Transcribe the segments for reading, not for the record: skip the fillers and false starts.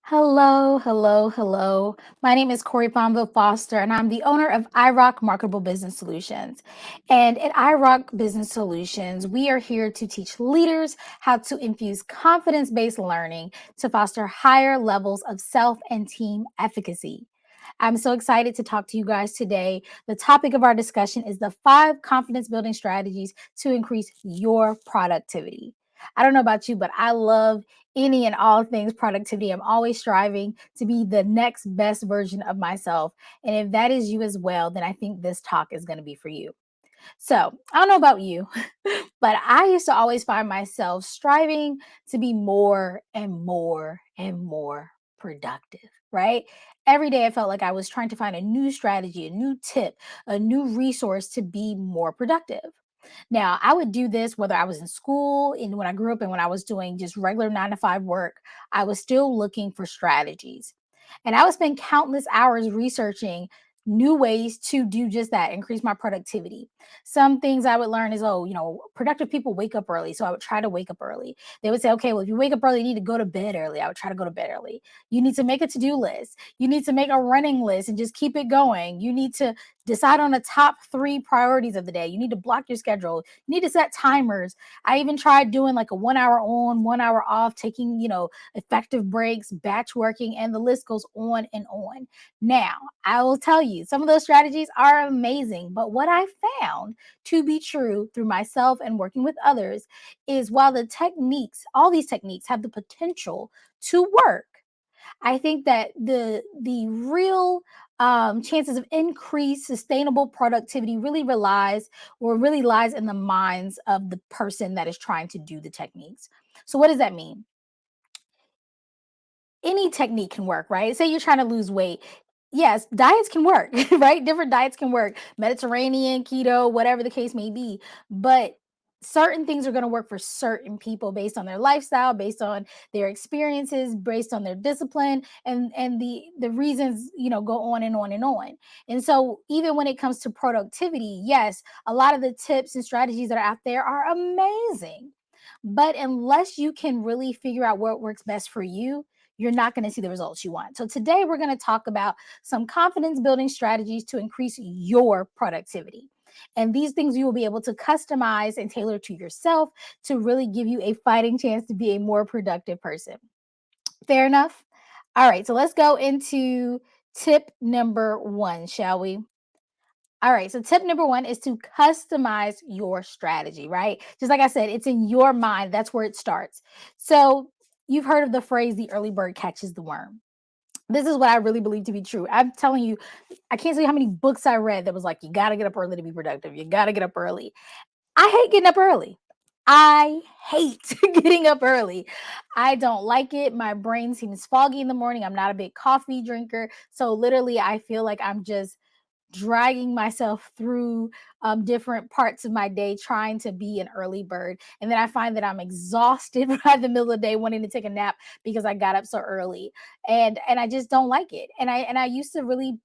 Hello, hello, hello. My name is Corey Palmville Foster, and I'm the owner of iRock Marketable Business Solutions. And at iRock Business Solutions, we are here to teach leaders how to infuse confidence based learning to foster higher levels of self and team efficacy. I'm so excited to talk to you guys today. The topic of our discussion is the 5 confidence building strategies to increase your productivity. I don't know about you, but I love any and all things productivity. I'm always striving to be the next best version of myself. And if that is you as well, then I think this talk is going to be for you. So I don't know about you, but I used to always find myself striving to be more and more and more productive, right? Every day I felt like I was trying to find a new strategy, a new tip, a new resource to be more productive. Now, I would do this whether I was in school and when I grew up and when I was doing just regular 9 to 5 work, I was still looking for strategies. And I would spend countless hours researching new ways to do just that, increase my productivity. Some things I would learn is, oh, productive people wake up early. So I would try to wake up early. They would say, okay, well, if you wake up early, you need to go to bed early. I would try to go to bed early. You need to make a to do list. You need to make a running list and just keep it going. You need to decide on the top 3 priorities of the day. You need to block your schedule. You need to set timers. I even tried doing like a 1 hour on, 1 hour off, taking, effective breaks, batch working, and the list goes on and on. Now, I will tell you, some of those strategies are amazing, but what I found to be true through myself and working with others is while all these techniques have the potential to work, I think that the real chances of increased sustainable productivity really lies in the minds of the person that is trying to do the techniques. So what does that mean? Any technique can work, right? Say you're trying to lose weight. Yes, diets can work, right? Different diets can work. Mediterranean, keto, whatever the case may be. But certain things are going to work for certain people based on their lifestyle, based on their experiences, based on their discipline and the reasons, go on and on and on. And so even when it comes to productivity, yes, a lot of the tips and strategies that are out there are amazing. But unless you can really figure out what works best for you, you're not going to see the results you want. So, today we're going to talk about some confidence building strategies to increase your productivity. And these things you will be able to customize and tailor to yourself to really give you a fighting chance to be a more productive person. Fair enough? All right, so let's go into tip number 1, shall we? All right. So tip number 1 is to customize your strategy, right? Just like I said, it's in your mind. That's where it starts. So you've heard of the phrase, the early bird catches the worm. This is what I really believe to be true. I'm telling you, I can't tell you how many books I read that was like, you got to get up early to be productive. You got to get up early. I hate getting up early. I hate getting up early. I don't like it. My brain seems foggy in the morning. I'm not a big coffee drinker. So literally, I feel like I'm just dragging myself through different parts of my day trying to be an early bird, and then I find that I'm exhausted by the middle of the day wanting to take a nap because I got up so early, and I just don't like it. And I used to really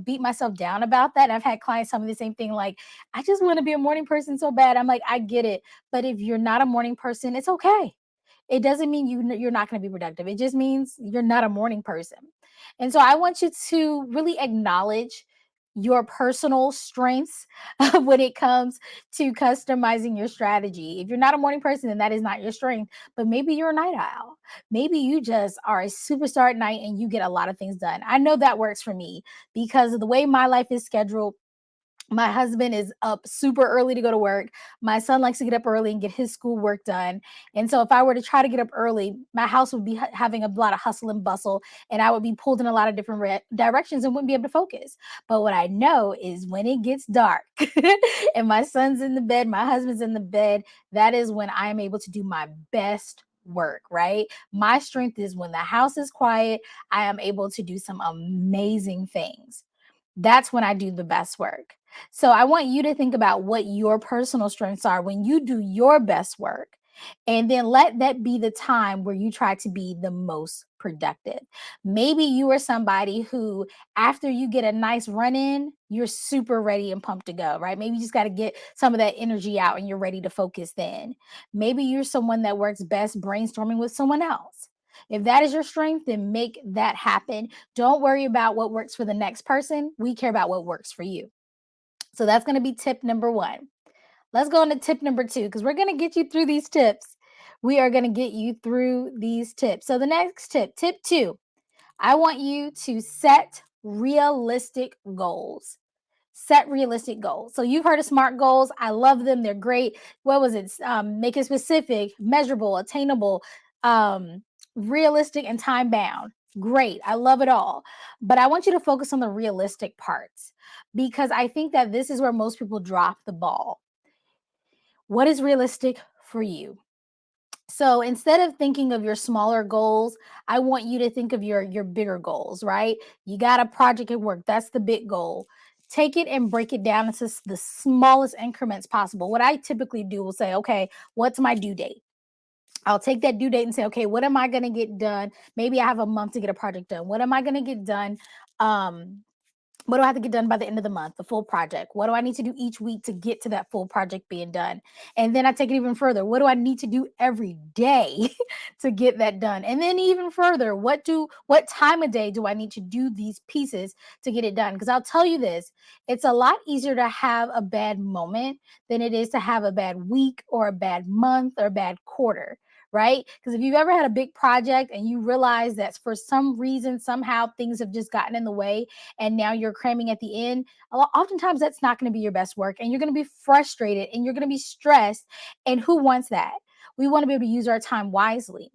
beat myself down about that. And I've had clients tell me the same thing, like, I just want to be a morning person so bad. I'm like, I get it, but if you're not a morning person, it's okay. It doesn't mean you're not going to be productive. It just means you're not a morning person. And so I want you to really acknowledge your personal strengths when it comes to customizing your strategy. If you're not a morning person, then that is not your strength, but maybe you're a night owl. Maybe you just are a superstar at night and you get a lot of things done. I know that works for me because of the way my life is scheduled. My husband is up super early to go to work. My son likes to get up early and get his school work done. And so if I were to try to get up early, my house would be having a lot of hustle and bustle, and I would be pulled in a lot of different directions and wouldn't be able to focus. But what I know is when it gets dark and my son's in the bed, my husband's in the bed, that is when I'm able to do my best work, right? My strength is when the house is quiet, I am able to do some amazing things. That's when I do the best work. So I want you to think about what your personal strengths are when you do your best work. And then let that be the time where you try to be the most productive. Maybe you are somebody who, after you get a nice run in, you're super ready and pumped to go, right? Maybe you just got to get some of that energy out and you're ready to focus then. Maybe you're someone that works best brainstorming with someone else. If that is your strength, then make that happen. Don't worry about what works for the next person. We care about what works for you. So that's going to be tip number one. Let's go into tip number two because we're going to get you through these tips. We are going to get you through these tips. So the next tip, tip two, I want you to set realistic goals. Set realistic goals. So you've heard of SMART goals. I love them. They're great. What was it? Make it specific, measurable, attainable, um, realistic, and time bound. Great. I love it all. But I want you to focus on the realistic parts because I think that this is where most people drop the ball. What is realistic for you? So instead of thinking of your smaller goals, I want you to think of your bigger goals, right? You got a project at work, that's the big goal. Take it and break it down into the smallest increments possible. What I typically do will say, okay, what's my due date? I'll take that due date and say, okay, what am I going to get done? Maybe I have a month to get a project done. What am I going to get done? Um, what do I have to get done by the end of the month, the full project? What do I need to do each week to get to that full project being done? And then I take it even further. What do I need to do every day to get that done? And then even further, what time of day do I need to do these pieces to get it done? Because I'll tell you this, it's a lot easier to have a bad moment than it is to have a bad week or a bad month or a bad quarter. Right? Because if you've ever had a big project and you realize that for some reason, somehow things have just gotten in the way, and now you're cramming at the end, oftentimes that's not going to be your best work and you're going to be frustrated and you're going to be stressed. And who wants that? We want to be able to use our time wisely.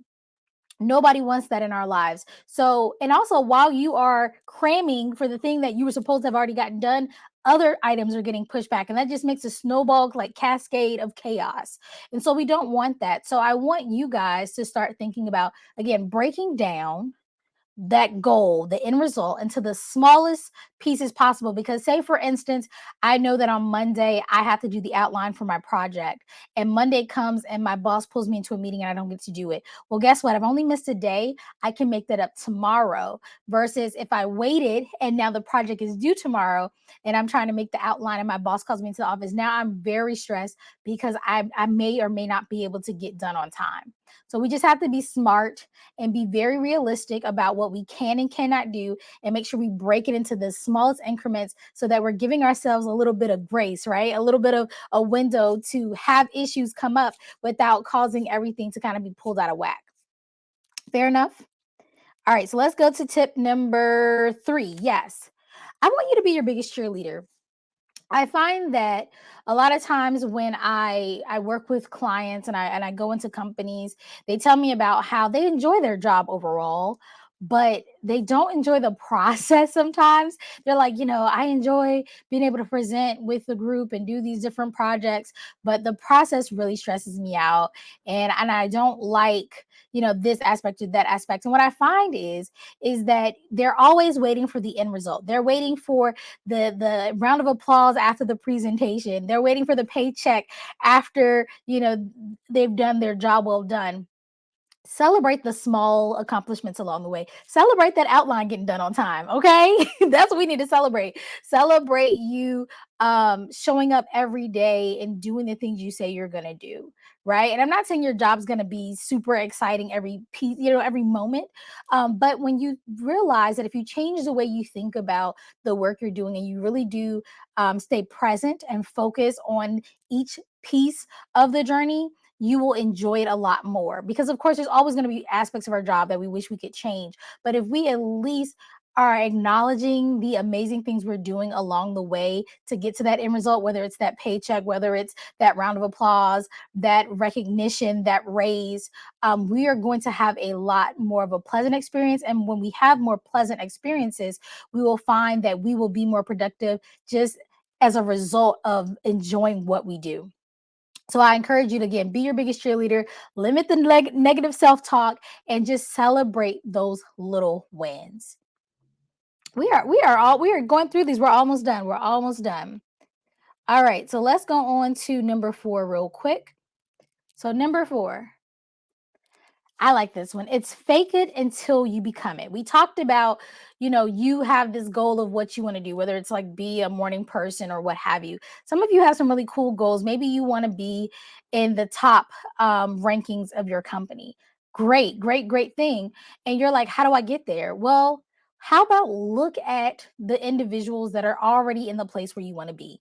Nobody wants that in our lives. So, and also while you are cramming for the thing that you were supposed to have already gotten done, other items are getting pushed back. And that just makes a snowball like cascade of chaos. And so we don't want that. So I want you guys to start thinking about, again, breaking down that goal, the end result, into the smallest pieces possible. Because, say, for instance, I know that on Monday I have to do the outline for my project, and Monday comes and my boss pulls me into a meeting and I don't get to do it. Well, guess what? I've only missed a day. I can make that up tomorrow. Versus if I waited and now the project is due tomorrow and I'm trying to make the outline and my boss calls me into the office, now I'm very stressed because I may or may not be able to get done on time. So we just have to be smart and be very realistic about what we can and cannot do and make sure we break it into the smallest increments so that we're giving ourselves a little bit of grace, right? A little bit of a window to have issues come up without causing everything to kind of be pulled out of whack. Fair enough? All right, so let's go to tip number three. Yes, I want you to be your biggest cheerleader. I find that a lot of times when I work with clients and I go into companies, they tell me about how they enjoy their job overall, but they don't enjoy the process sometimes. They're like, I enjoy being able to present with the group and do these different projects, but the process really stresses me out and I don't like, this aspect or that aspect. And what I find is that they're always waiting for the end result. They're waiting for the round of applause after the presentation. They're waiting for the paycheck after, they've done their job well done. Celebrate the small accomplishments along the way. Celebrate that outline getting done on time. Okay. That's what we need to celebrate. Celebrate you showing up every day and doing the things you say you're going to do. Right. And I'm not saying your job's going to be super exciting every piece, every moment. But when you realize that if you change the way you think about the work you're doing and you really do stay present and focus on each piece of the journey, you will enjoy it a lot more. Because, of course, there's always going to be aspects of our job that we wish we could change. But if we at least are acknowledging the amazing things we're doing along the way to get to that end result, whether it's that paycheck, whether it's that round of applause, that recognition, that raise, we are going to have a lot more of a pleasant experience. And when we have more pleasant experiences, we will find that we will be more productive just as a result of enjoying what we do. So I encourage you to, again, be your biggest cheerleader, limit the negative self-talk, and just celebrate those little wins. We are going through these. We're almost done. We're almost done. All right, so let's go on to number 4 real quick. So number 4, I like this one. It's fake it until you become it. We talked about, you have this goal of what you want to do, whether it's like be a morning person or what have you. Some of you have some really cool goals. Maybe you want to be in the top rankings of your company. Great, great, great thing. And you're like, how do I get there? Well, how about look at the individuals that are already in the place where you want to be?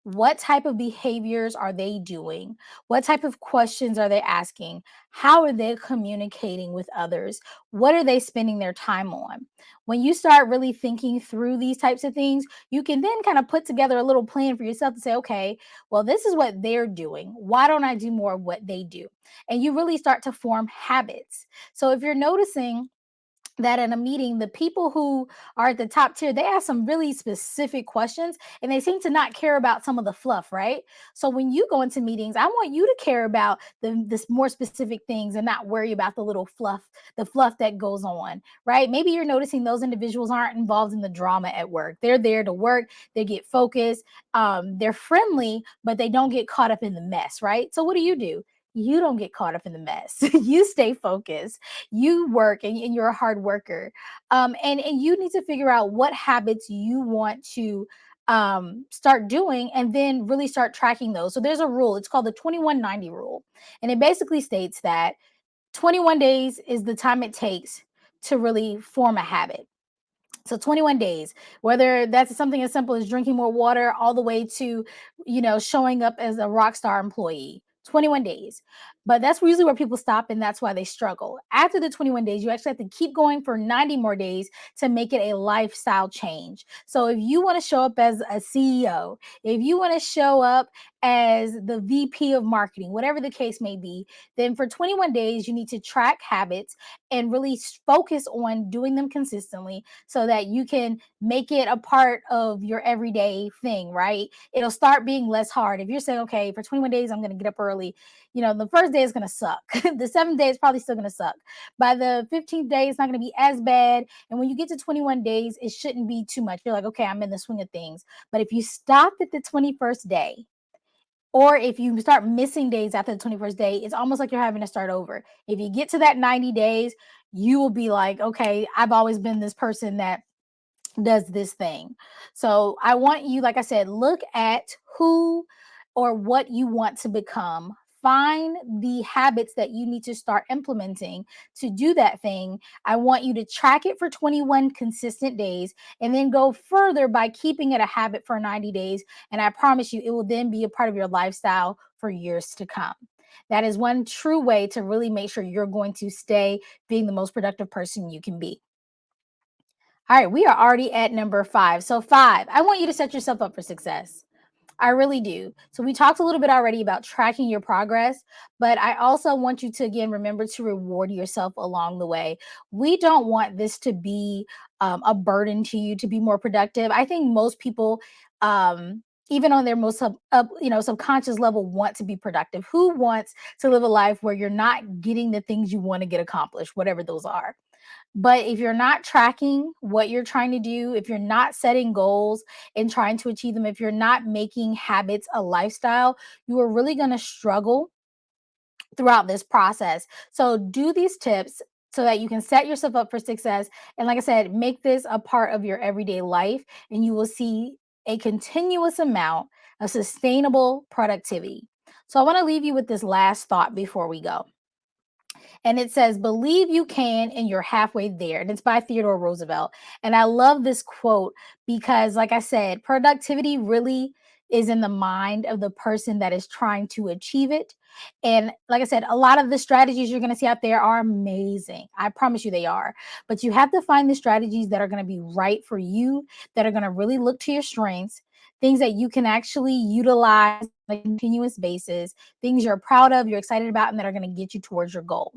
What type of behaviors are they doing? What type of questions are they asking? How are they communicating with others? What are they spending their time on? When you start really thinking through these types of things, you can then kind of put together a little plan for yourself to say, okay, well, this is what they're doing. Why don't I do more of what they do? And you really start to form habits. So if you're noticing that in a meeting, the people who are at the top tier, they ask some really specific questions and they seem to not care about some of the fluff, right? So when you go into meetings, I want you to care about this more specific things and not worry about the little fluff, the fluff that goes on, right? Maybe you're noticing those individuals aren't involved in the drama at work. They're there to work, they get focused, they're friendly, but they don't get caught up in the mess, right? So what do? You don't get caught up in the mess. You stay focused, you work, and you're a hard worker, and you need to figure out what habits you want to start doing and then really start tracking those. So there's a rule, it's called the 2190 rule, and it basically states that 21 days is the time it takes to really form a habit. So 21 days, whether that's something as simple as drinking more water all the way to, showing up as a rock star employee. 21 days. But that's usually where people stop and that's why they struggle. After the 21 days, you actually have to keep going for 90 more days to make it a lifestyle change. So if you want to show up as a CEO, if you want to show up as the VP of marketing, whatever the case may be, then for 21 days, you need to track habits and really focus on doing them consistently so that you can make it a part of your everyday thing, right? It'll start being less hard. If you're saying, okay, for 21 days, I'm going to get up early, the first day is going to suck. The seventh day is probably still going to suck. By the 15th day, it's not going to be as bad. And when you get to 21 days, it shouldn't be too much. You're like, okay, I'm in the swing of things. But if you stop at the 21st day, or if you start missing days after the 21st day, it's almost like you're having to start over. If you get to that 90 days, you will be like, okay, I've always been this person that does this thing. So I want you, like I said, look at who or what you want to become. Find the habits that you need to start implementing to do that thing. I want you to track it for 21 consistent days and then go further by keeping it a habit for 90 days. And I promise you, it will then be a part of your lifestyle for years to come. That is one true way to really make sure you're going to stay being the most productive person you can be. All right, we are already at number five. So, five, I want you to set yourself up for success. I really do. So, we talked a little bit already about tracking your progress, but I also want you to, again, remember to reward yourself along the way. We don't want this to be a burden to you to be more productive. I think most people, even on their most subconscious level, want to be productive. Who wants to live a life where you're not getting the things you want to get accomplished, whatever those are? But if you're not tracking what you're trying to do, if you're not setting goals and trying to achieve them, if you're not making habits a lifestyle, you are really going to struggle throughout this process. So do these tips so that you can set yourself up for success. And like I said, make this a part of your everyday life, and you will see a continuous amount of sustainable productivity. So I want to leave you with this last thought before we go. And it says, believe you can, and you're halfway there. And it's by Theodore Roosevelt. And I love this quote because, like I said, productivity really is in the mind of the person that is trying to achieve it. And like I said, a lot of the strategies you're going to see out there are amazing. I promise you they are. But you have to find the strategies that are going to be right for you, that are going to really look to your strengths, things that you can actually utilize on a continuous basis, things you're proud of, you're excited about, and that are going to get you towards your goal.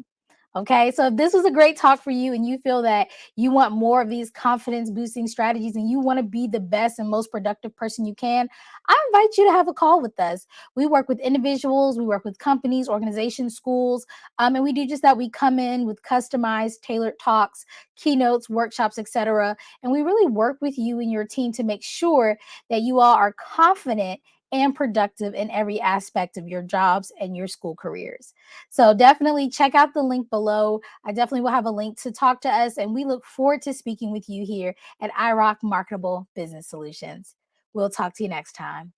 Okay, so if this was a great talk for you and you feel that you want more of these confidence boosting strategies and you want to be the best and most productive person you can, I invite you to have a call with us. We work with individuals, we work with companies, organizations, schools, and we do just that. We come in with customized, tailored talks, keynotes, workshops, etc. And we really work with you and your team to make sure that you all are confident and productive in every aspect of your jobs and your school careers. So definitely check out the link below. I definitely will have a link to talk to us, and we look forward to speaking with you here at iRock Marketable Business Solutions. We'll talk to you next time.